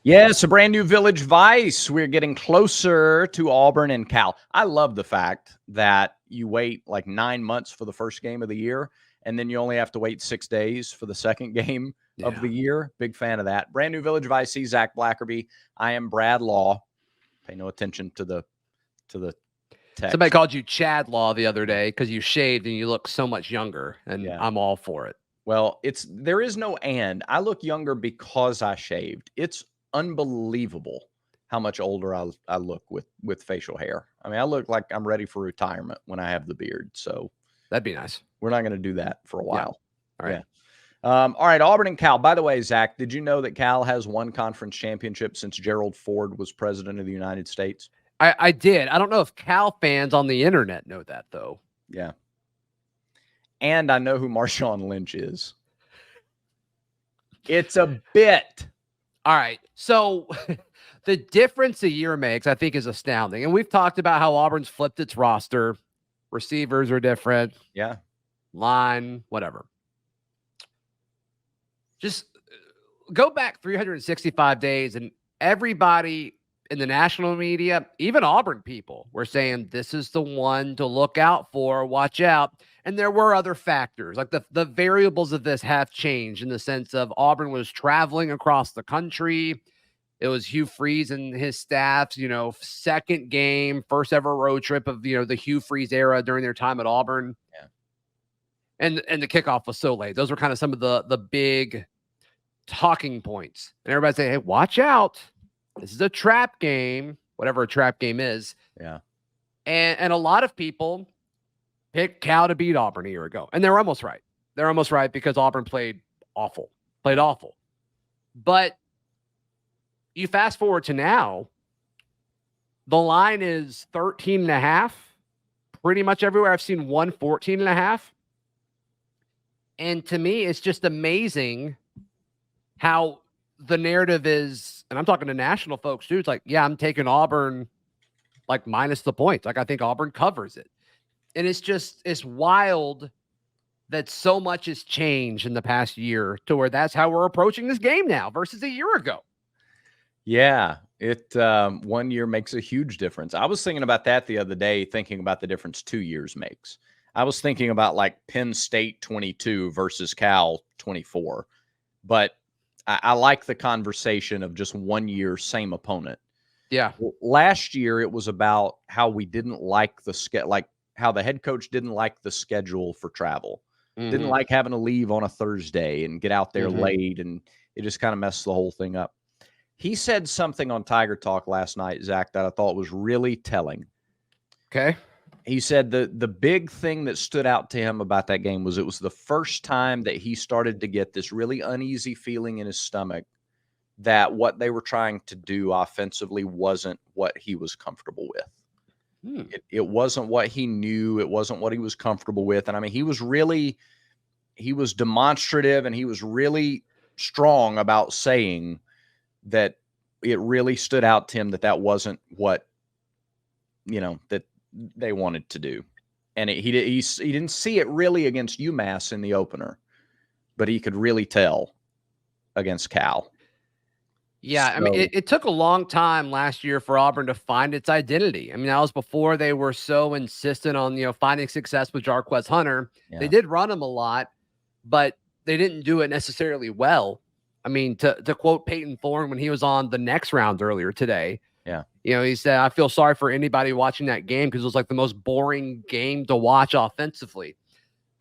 Yes, a brand new Village Vice. We're getting closer to Auburn and Cal. I love the fact that you wait like 9 months for the first game of the year, and then you only have to wait 6 days for the second game of the year. Big fan of that. Brand new Village Vice. See Zach Blackerby. I am Brad Law. Pay no attention to the text. Somebody called you Chad Law the other day because you shaved and you look so much younger, and I'm all for it. Well, there is no and. I look younger because I shaved. It's unbelievable how much older I look with facial hair. I mean, I look like I'm ready for retirement when I have the beard. So that'd be nice. We're not going to do that for a while. Yeah. All right. Yeah. All right. Auburn and Cal. By the way, Zach, did you know that Cal has won conference championship since Gerald Ford was president of the United States? I did. I don't know if Cal fans on the internet know that, though. Yeah. And I know who Marshawn Lynch is. It's a bit. All right. So the difference a year makes, I think, is astounding. And we've talked about how Auburn's flipped its roster. Receivers are different. Yeah. Line, whatever. Just go back 365 days and everybody in the national media, even Auburn people, were saying this is the one to look out for, watch out. And there were other factors. Like the variables of this have changed in the sense of Auburn was traveling across the country. It was Hugh Freeze and his staff's, second game, first ever road trip of, the Hugh Freeze era during their time at Auburn. Yeah. And the kickoff was so late. Those were kind of some of the big talking points. And everybody say, hey, watch out. This is a trap game, whatever a trap game is. Yeah. And a lot of people picked Cal to beat Auburn a year ago. And they're almost right. They're almost right because Auburn played awful. But you fast forward to now, the line is 13.5 pretty much everywhere. I've seen 14.5. And to me, it's just amazing how the narrative is, and I'm talking to national folks too. It's like, yeah, I'm taking Auburn like minus the points. Like I think Auburn covers it. And it's wild that so much has changed in the past year to where that's how we're approaching this game now versus a year ago. Yeah, it 1 year makes a huge difference. I was thinking about that the other day, thinking about the difference 2 years makes. I was thinking about like Penn State 22 versus Cal 24. But I like the conversation of just 1 year, same opponent. Yeah. Last year, it was about how we didn't like how the head coach didn't like the schedule for travel. Mm-hmm. Didn't like having to leave on a Thursday and get out there late, and it just kind of messed the whole thing up. He said something on Tiger Talk last night, Zach, that I thought was really telling. Okay. He said the big thing that stood out to him about that game was it was the first time that he started to get this really uneasy feeling in his stomach that what they were trying to do offensively wasn't what he was comfortable with. It wasn't what he knew. It wasn't what he was comfortable with. And I mean, he was demonstrative and he was really strong about saying that it really stood out to him that wasn't what, that they wanted to do. And he didn't see it really against UMass in the opener, but he could really tell against Cal. Yeah, so, I mean, it took a long time last year for Auburn to find its identity. I mean, that was before they were so insistent on, finding success with Jarquez Hunter. Yeah. They did run him a lot, but they didn't do it necessarily well. I mean, to quote Peyton Thorne when he was on the next round earlier today, yeah, he said, I feel sorry for anybody watching that game because it was like the most boring game to watch offensively.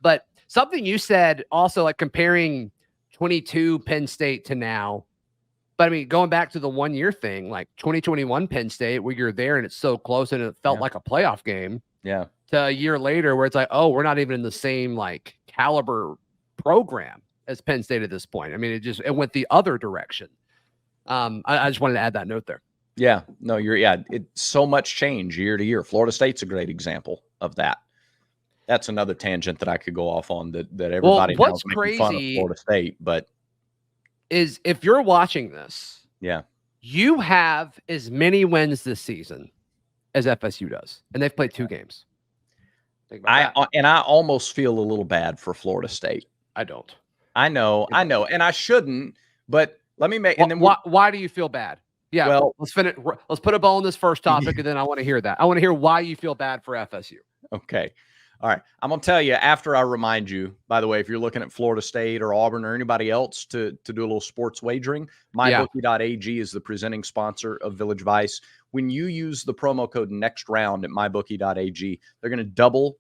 But something you said also, like comparing 22 Penn State to now, but I mean, going back to the 1 year thing, like 2021 Penn State, where you're there and it's so close and it felt like a playoff game. Yeah. To a year later where it's like, oh, we're not even in the same like caliber program as Penn State at this point. I mean, it went the other direction. I just wanted to add that note there. Yeah, no, it's so much change year to year. Florida State's a great example of that. That's another tangent that I could go off on that everybody knows making fun of Florida State, but is if you're watching this, yeah, you have as many wins this season as FSU does, and they've played 2 games. I almost feel a little bad for Florida State. I don't. I know, and I shouldn't, but Let me make, and then why do you feel bad? Yeah, well, let's finish. Let's put a bow on this first topic, and then I want to hear that. I want to hear why you feel bad for FSU. Okay. All right. I'm going to tell you after I remind you, by the way, if you're looking at Florida State or Auburn or anybody else to do a little sports wagering, mybookie.ag is the presenting sponsor of Village Vice. When you use the promo code next round at mybookie.ag, they're going to double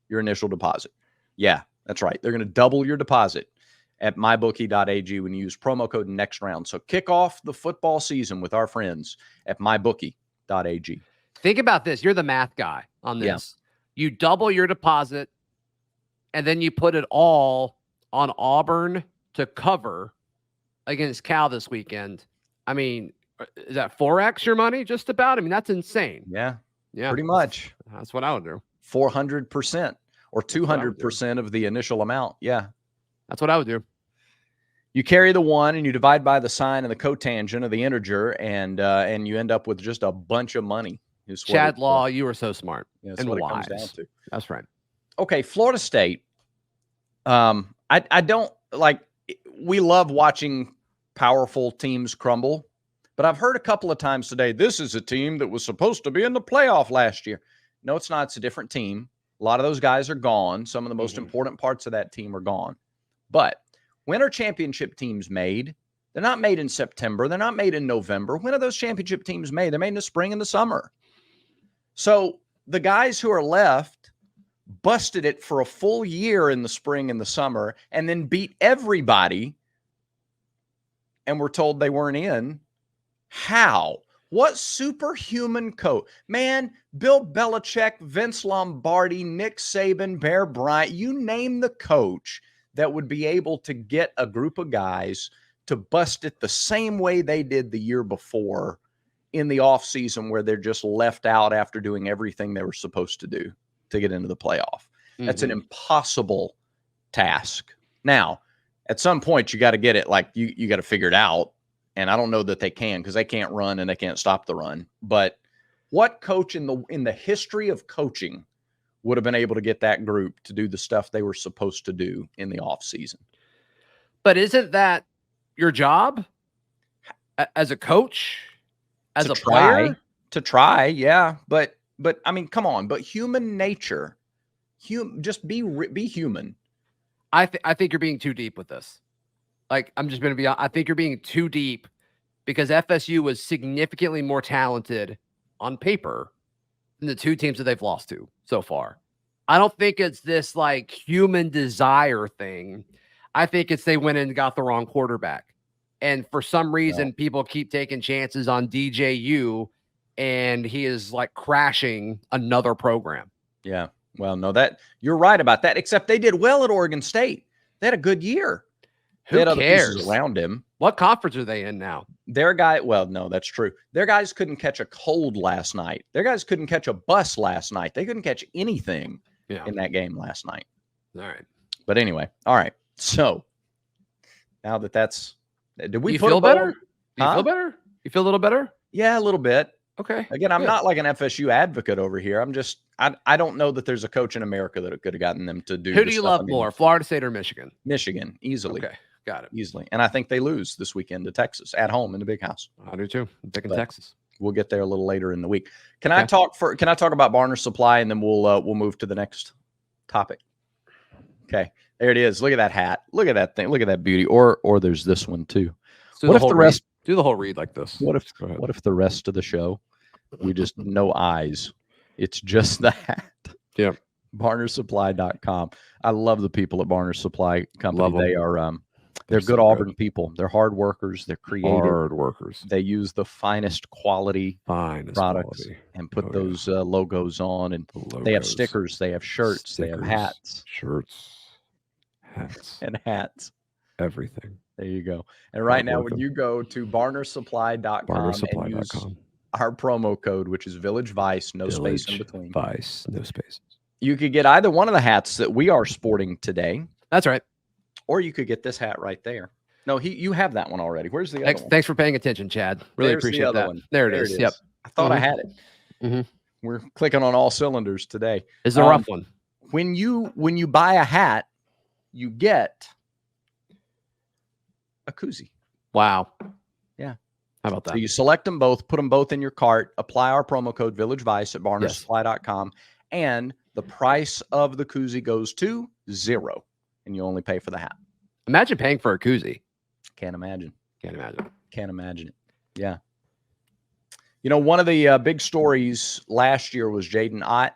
your initial deposit. Yeah, that's right. They're going to double your deposit at mybookie.ag when you use promo code next round. So kick off the football season with our friends at mybookie.ag. Think about this. You're the math guy on this. Yeah. You double your deposit, and then you put it all on Auburn to cover against Cal this weekend. I mean, is that 4x your money just about? I mean, that's insane. Yeah, pretty much. That's what I would do. 400% or 200% of the initial amount. Yeah. That's what I would do. You carry the 1 and you divide by the sine and the cotangent of the integer, and you end up with just a bunch of money. Chad Law, you were so smart and what wise. It comes down to. That's right. Okay, Florida State. I don't like. We love watching powerful teams crumble, but I've heard a couple of times today, this is a team that was supposed to be in the playoff last year. No, it's not. It's a different team. A lot of those guys are gone. Some of the most important parts of that team are gone. But when are championship teams made? They're not made in September. They're not made in November. When are those championship teams made? They're made in the spring and the summer. So the guys who are left busted it for a full year in the spring and the summer and then beat everybody and were told they weren't in. How? What superhuman coach? Man, Bill Belichick, Vince Lombardi, Nick Saban, Bear Bryant, you name the coach that would be able to get a group of guys to bust it the same way they did the year before in the offseason, where they're just left out after doing everything they were supposed to do to get into the playoff. That's an impossible task. Now, at some point, you got to get it. Like you got to figure it out. And I don't know that they can, because they can't run and they can't stop the run. But what coach in the history of coaching would have been able to get that group to do the stuff they were supposed to do in the offseason? But isn't that your job as a coach, as a player? To try, yeah. But I mean, come on. But human nature, just be human. I think you're being too deep with this. Like, I'm just going to be honest. I think you're being too deep, because FSU was significantly more talented on paper than the two teams that they've lost to so far. I don't think it's this like human desire thing. I think it's they went and got the wrong quarterback. And for some reason, people keep taking chances on DJU, and he is like crashing another program. Yeah. Well, no, that you're right about that, except they did well at Oregon State. They had a good year. Who cares? Other pieces around him. What conference are they in now? Their guy, well, no, that's true. Their guys couldn't catch a cold last night. Their guys couldn't catch a bus last night. They couldn't catch anything in that game last night. All right. But anyway, all right. So now that's, did we feel better? Do you feel better? You feel a little better? Yeah, a little bit. Okay. Again, I'm not like an FSU advocate over here. I'm just, I don't know that there's a coach in America that could have gotten them to do. Who do you love more, Florida State or Michigan? Michigan, easily. Okay. Got it. Easily. And I think they lose this weekend to Texas at home in the Big House. I do too. I'm picking Texas. We'll get there a little later in the week. Can I talk about Barner Supply, and then we'll move to the next topic? Okay. There it is. Look at that hat. Look at that thing. Look at that beauty. Or there's this one too. What if the rest do the whole read like this? What if the rest of the show we just no eyes? It's just the hat. Yeah. BarnerSupply.com. I love the people at Barner Supply Company. They are they're good so Auburn people. They're hard workers. They're creative. Hard workers. They use the finest quality products and put those logos on. And they have stickers. They have shirts. They have hats. And hats. Everything. There you go. And right now, when you go to BarnerSupply.com and use our promo code, which is Village Vice, no space in between. Vice, no spaces. You could get either one of the hats that we are sporting today. That's right. Or you could get this hat right there. No, you have that one already. Where's the other one? Thanks for paying attention, Chad. Really appreciate that. There it is. Yep. I thought I had it. We're clicking on all cylinders today. It's a rough one. When you buy a hat, you get a koozie. Wow. Yeah. How about So that? you select them both, put them both in your cart, apply our promo code VillageVice at barnersupply.com, and the price of the koozie goes to $0, and you only pay for the hat. Imagine paying for a koozie. Can't imagine. Can't imagine. Can't imagine it. Yeah. You know, one of the big stories last year was Jaydn Ott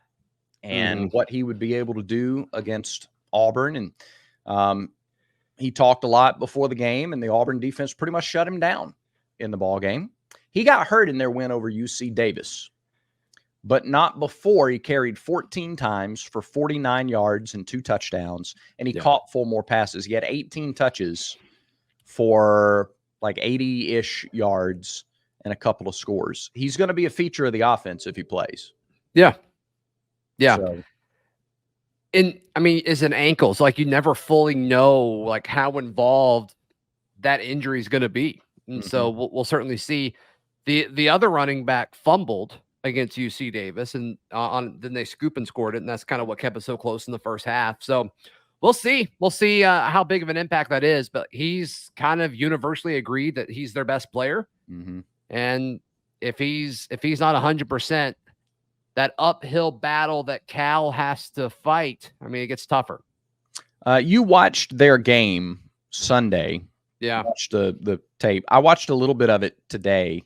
and what he would be able to do against Auburn. And he talked a lot before the game, and the Auburn defense pretty much shut him down in the ball game. He got hurt in their win over UC Davis, but not before he carried 14 times for 49 yards and 2 touchdowns, and he caught 4 more passes. He had 18 touches for like 80-ish yards and a couple of scores. He's going to be a feature of the offense if he plays. Yeah. Yeah. So, and I mean, it's an ankle. So like you never fully know like how involved that injury is going to be. And so we'll certainly see. The other running back fumbled against UC Davis, and then they scoop and scored it, and that's kind of what kept it so close in the first half. So we'll see. We'll see how big of an impact that is. But he's kind of universally agreed that he's their best player. And if he's not 100%, that uphill battle that Cal has to fight, I mean, it gets tougher. You watched their game Sunday. Yeah. Watched the tape. I watched a little bit of it today.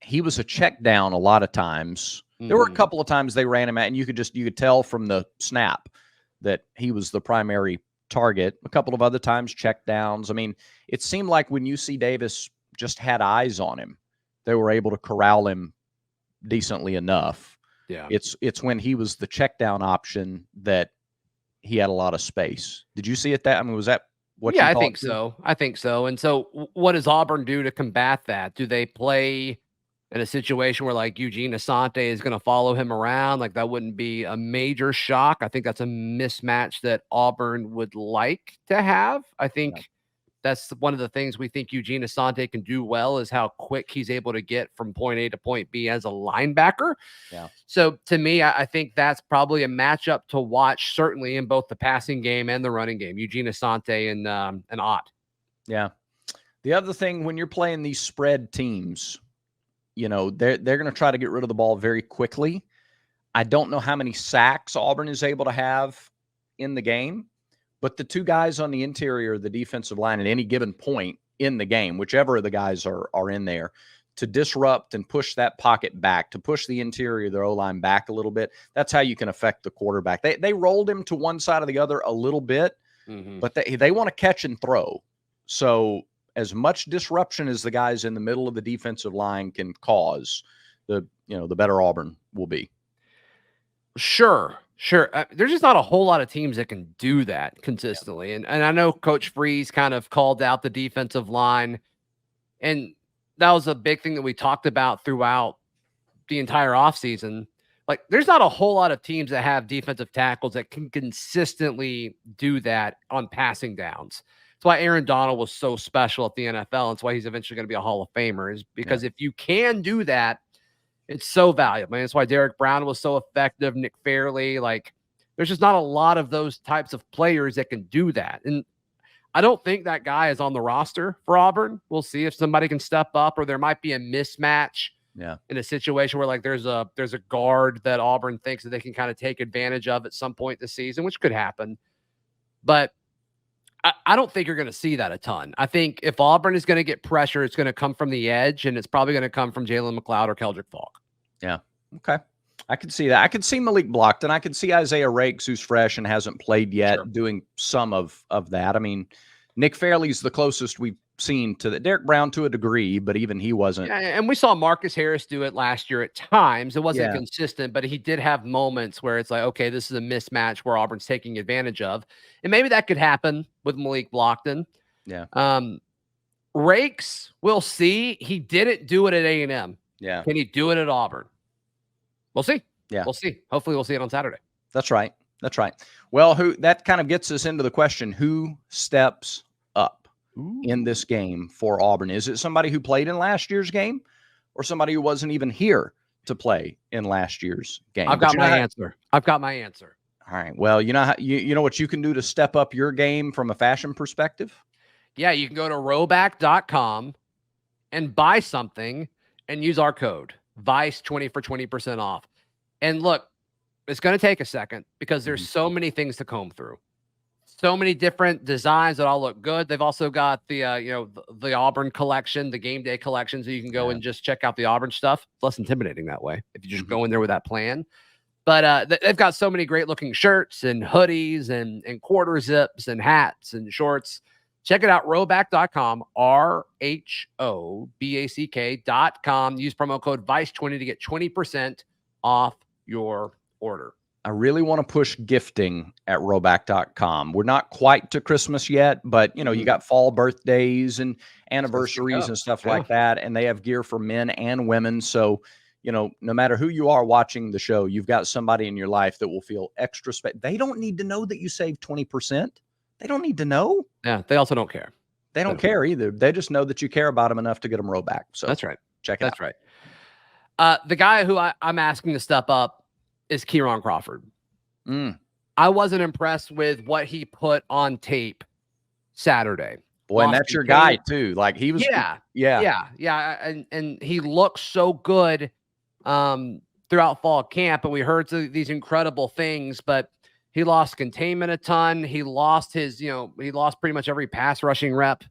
He was a check down a lot of times. There were a couple of times they ran him out, and you could tell from the snap that he was the primary target. A couple of other times check downs. I mean, it seemed like when UC Davis just had eyes on him, they were able to corral him decently enough. Yeah. It's when he was the check down option that he had a lot of space. Did you see it that? I mean, was that what you thought? I think so. I think so. And so what does Auburn do to combat that? Do they play in a situation where like Eugene Asante is going to follow him around? Like that wouldn't be a major shock. I think that's a mismatch that Auburn would like to have. I think that's one of the things we think Eugene Asante can do well is how quick he's able to get from point A to point B as a linebacker. Yeah. So to me, I think that's probably a matchup to watch, certainly in both the passing game and the running game. Eugene Asante and Ott. Yeah. The other thing, when you're playing these spread teams, you know, they're going to try to get rid of the ball very quickly. I don't know how many sacks Auburn is able to have in the game, but the 2 guys on the interior of the defensive line at any given point in the game, whichever of the guys are in there, to disrupt and push that pocket back, to push the interior of their O-line back a little bit, that's how you can affect the quarterback. They rolled him to one side or the other a little bit, but they want to catch and throw. So as much disruption as the guys in the middle of the defensive line can cause, the better Auburn will be. Sure. There's just not a whole lot of teams that can do that consistently. And I know Coach Freeze kind of called out the defensive line, and that was a big thing that we talked about throughout the entire offseason. Like, there's not a whole lot of teams that have defensive tackles that can consistently do that on passing downs. That's why Aaron Donald was so special at the NFL. That's why he's eventually going to be a Hall of Famer, is because if you can do that, it's so valuable. And that's why Derek Brown was so effective. Nick Fairley, like, there's just not a lot of those types of players that can do that. And I don't think that guy is on the roster for Auburn. We'll see if somebody can step up, or there might be a mismatch in a situation where like there's a guard that Auburn thinks that they can kind of take advantage of at some point this season, which could happen. But I don't think you're going to see that a ton. I think if Auburn is going to get pressure, it's going to come from the edge, and it's probably going to come from Jalen McLeod or Keldrick Falk. Yeah. Okay. I could see that. I could see Malik Blockton. I could see Isaiah Rakes, who's fresh and hasn't played yet, doing some of that. I mean, Nick Fairley's the closest we've seen to the Derek Brown to a degree, but even he wasn't. Yeah, and we saw Marcus Harris do it last year at times. It wasn't consistent, but he did have moments where it's like, okay, this is a mismatch where Auburn's taking advantage of. And maybe that could happen with Malik Blockton. Yeah. Rakes, we'll see. He didn't do it at A&M. Yeah. Can he do it at Auburn? We'll see. Yeah. We'll see. Hopefully we'll see it on Saturday. That's right. That's right. Well, that kind of gets us into the question, who steps up in this game for Auburn? Is it somebody who played in last year's game, or somebody who wasn't even here to play in last year's game? I've got my answer. All right. Well, you know what you can do to step up your game from a fashion perspective? Yeah, you can go to rowback.com and buy something and use our code VICE20 for 20% off. And look, it's going to take a second because there's so many things to comb through. So many different designs that all look good. They've also got the the Auburn collection, the game day collection, so you can go and just check out the Auburn stuff. It's less intimidating that way if you just go in there with that plan. But they've got so many great looking shirts and hoodies and quarter zips and hats and shorts. Check it out, rowback.com, RHOBACK.com. Use promo code VICE20 to get 20% off your order. I really want to push gifting at rowback.com. We're not quite to Christmas yet, but you got fall birthdays and anniversaries and stuff like that. And they have gear for men and women. So, no matter who you are watching the show, you've got somebody in your life that will feel extra special. They don't need to know that you saved 20%. They don't need to know. Yeah. They also don't care. They don't care either. They just know that you care about them enough to get them Rowback. So that's right. Check it out. That's right. The guy who I'm asking to step up is Kieran Crawford. I wasn't impressed with what he put on tape Saturday. Boy, and that's your guy too. Like he was, yeah. And he looked so good throughout fall camp, and we heard these incredible things. But he lost containment a ton. He lost his, he lost pretty much every pass rushing rep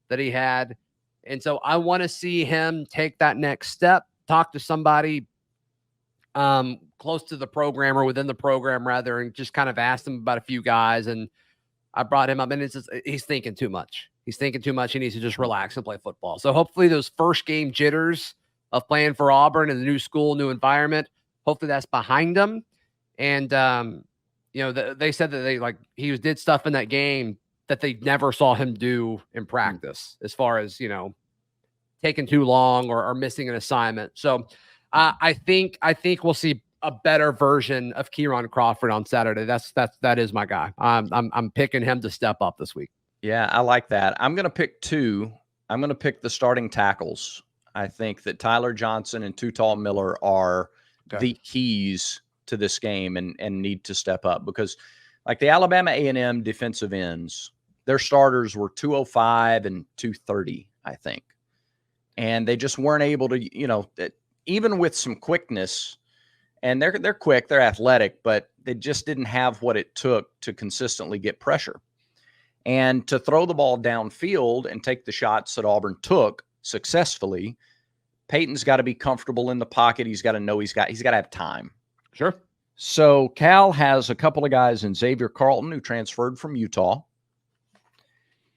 that he had, and so I want to see him take that next step. Talk to somebody close to the program or within the program rather, and just kind of asked him about a few guys. And I brought him up, and he's thinking too much. He's thinking too much. He needs to just relax and play football. So hopefully those first game jitters of playing for Auburn in the new school, new environment, hopefully that's behind him. And, they said that he did stuff in that game that they never saw him do in practice, as far as, taking too long or missing an assignment. So I think we'll see a better version of Kieran Crawford on Saturday. That is my guy. I'm picking him to step up this week. Yeah, I like that. I'm going to pick two. I'm going to pick the starting tackles. I think that Tyler Johnson and Tutal Miller are the keys to this game and need to step up, because like the Alabama A&M defensive ends, their starters were 205 and 230, I think. And they just weren't able to, even with some quickness, and they're quick, they're athletic, but they just didn't have what it took to consistently get pressure. And to throw the ball downfield and take the shots that Auburn took successfully, Peyton's got to be comfortable in the pocket. He's got to know he's got to have time. Sure. So Cal has a couple of guys in Xavier Carlton, who transferred from Utah,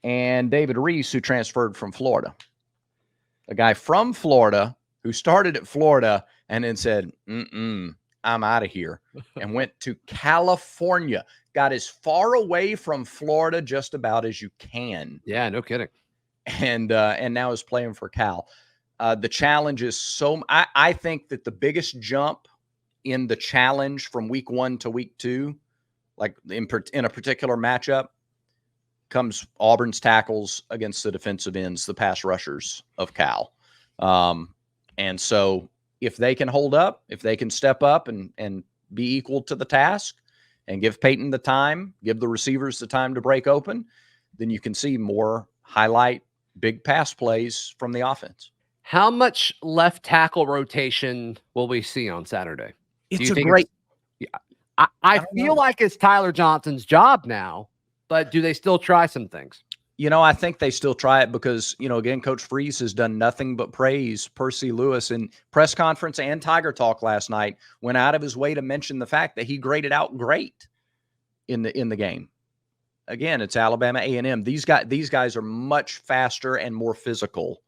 and David Reese, who transferred from Florida. A guy from Florida who started at Florida and then said, I'm out of here, and went to California. Got as far away from Florida just about as you can. Yeah, no kidding. And now is playing for Cal. The challenge is I think that the biggest jump in the challenge from week 1 to week 2, like in a particular matchup, comes Auburn's tackles against the defensive ends, the pass rushers of Cal. And so if they can hold up, if they can step up and be equal to the task and give Peyton the time, give the receivers the time to break open, then you can see more highlight big pass plays from the offense. How much left tackle rotation will we see on Saturday? It's a great. I feel like it's Tyler Johnson's job now, but do they still try some things? I think they still try it because, again, Coach Freeze has done nothing but praise Percy Lewis in press conference and Tiger Talk last night. Went out of his way to mention the fact that he graded out great in the game. Again, it's Alabama A&M. These guys are much faster and more physical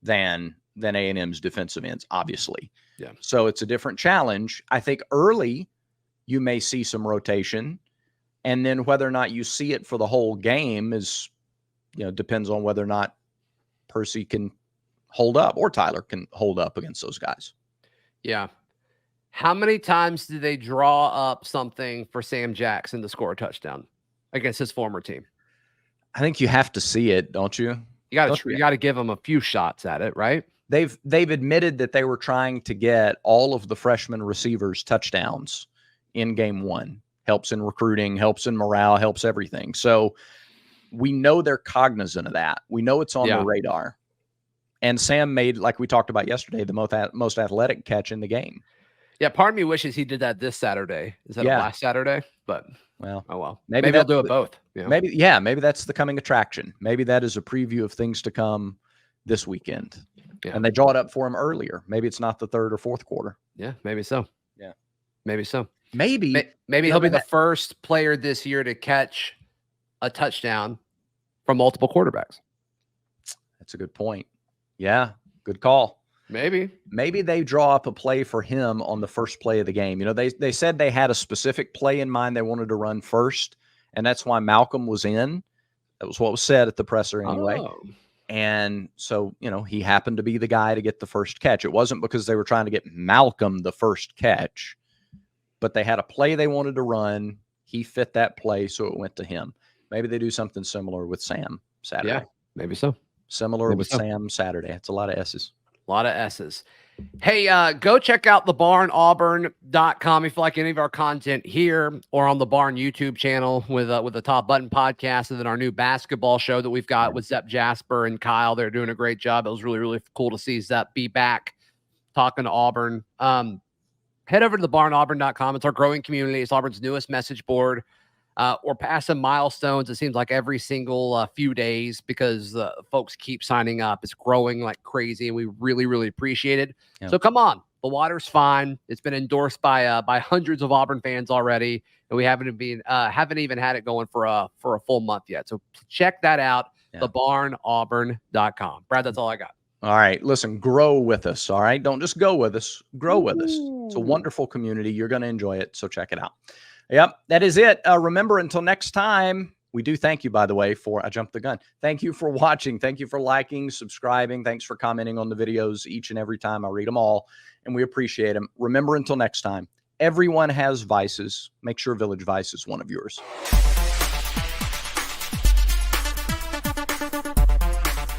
than A&M's defensive ends, obviously. Yeah. So it's a different challenge. I think early you may see some rotation, and then whether or not you see it for the whole game is, depends on whether or not Percy can hold up or Tyler can hold up against those guys. Yeah. How many times did they draw up something for Sam Jackson to score a touchdown against his former team? I think you have to see it, don't you? You got to give him a few shots at it, right? They've admitted that they were trying to get all of the freshman receivers touchdowns in game 1. Helps in recruiting, helps in morale, helps everything. So we know they're cognizant of that. We know it's on Yeah. their radar. And Sam made, like we talked about yesterday, the most athletic catch in the game. Yeah, part of me wishes he did that this Saturday instead of last Saturday, but well, oh well. Maybe he'll do it both. Maybe that's the coming attraction. Maybe that is a preview of things to come this weekend. Yeah. And they draw it up for him earlier. Maybe it's not the third or fourth quarter. Yeah, maybe so. Yeah. Maybe so. Maybe he'll be the first player this year to catch a touchdown from multiple quarterbacks. That's a good point. Yeah, good call. Maybe they draw up a play for him on the first play of the game. You know, they said they had a specific play in mind they wanted to run first, and that's why Malcolm was in. That was what was said at the presser anyway. Oh. And so, you know, he happened to be the guy to get the first catch. It wasn't because they were trying to get Malcolm the first catch, but they had a play they wanted to run. He fit that play, so it went to him. Maybe they do something similar with Sam Saturday. Yeah, maybe so. Similar with Sam Saturday. It's a lot of S's. A lot of S's. Hey, go check out thebarnauburn.com if you like any of our content here or on the Barn YouTube channel with the Top Button podcast, and then our new basketball show that we've got with Zep Jasper and Kyle. They're doing a great job. It was really, really cool to see Zep be back talking to Auburn. Head over to thebarnauburn.com. It's our growing community. It's Auburn's newest message board. We're passing milestones, it seems like every single few days, because folks keep signing up. It's growing like crazy, and we really, really appreciate it. Yep. So come on. The water's fine. It's been endorsed by hundreds of Auburn fans already, and we haven't even had it going for a full month yet. So check that out, thebarnauburn.com. Brad, that's all I got. All right. Listen, grow with us. All right. Don't just go with us. Grow with us. It's a wonderful community. You're going to enjoy it. So check it out. Yep, that is it. Remember, until next time, we do thank you, by the way, I jumped the gun. Thank you for watching. Thank you for liking, subscribing. Thanks for commenting on the videos each and every time. I read them all, and we appreciate them. Remember, until next time, everyone has vices. Make sure Village Vice is one of yours.